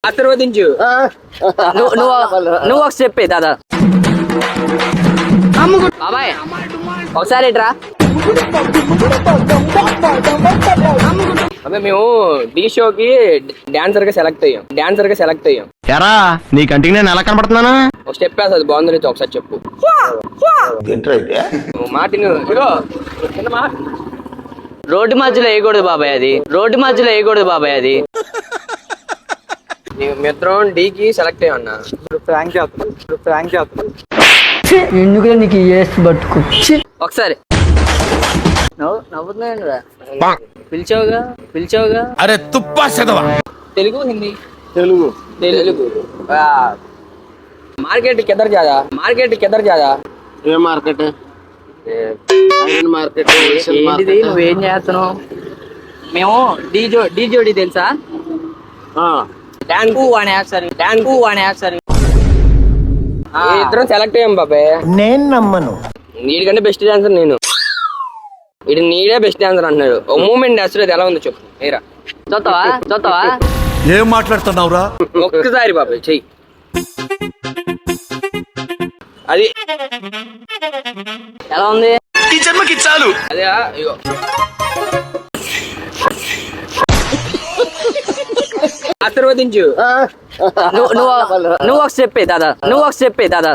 ఆశీర్వదించు. నువ్వు ఒక చెప్పే దాదా. బాబాయ్ ఒకసారి ఇట్రా. అదే మేము డి షోకి డాన్సర్ గా సెలెక్ట్ అయ్యాం. ఎరా నీ కంటికి నేను ఎలా కనపడుతున్నాను? ఒక స్టెప్ వేస్తుంది బాగుంది రీతి, ఒకసారి చెప్పు. మాటిను ఇగో చిన్న మాట. రోడ్డు మధ్యలో వేయకూడదు బాబాయ్ అది. మిత్రం డీకి సెలెక్ట్ అయ్యా అన్న. ఎందుకు నీకు బట్టుకు ఒకసారి నవ్వుతున్నాయండి. పిలిచావుగా. అరే తుప్పా చదవా. తెలుగు హిందీ తెలుగు మార్కెట్ కిధర్ జాదా ఏ మార్కెట్? మార్కెట్ ఏంటిది నువ్వేం చేస్తున్నావు? మేము డీ జోడి తెలుసా? డాన్కు అని యాక్సరి ఇద్దరం సెలెక్ట్ అయ్యాం బాబాయ్. నేను నమ్మను. వీడికంటే బెస్ట్ డాన్సర్ నేను. వీడు నీడే బెస్ట్ డాన్సర్ అంటున్నాడు. ఓ మూమెంట్ వేస్తలేదు, ఎలా ఉందో చెప్పు. ఏరా చూస్తావా? ఏం మాట్లాడుతున్నావురా? ఒక్కసారి బాబాయ్ చెయ్యి. అది ఎలా ఉంది? ఈ జన్మకి చాలు. అదే ఇగో ఆశీర్వదించు. నువ్వు ఒక చెప్పే దాదా.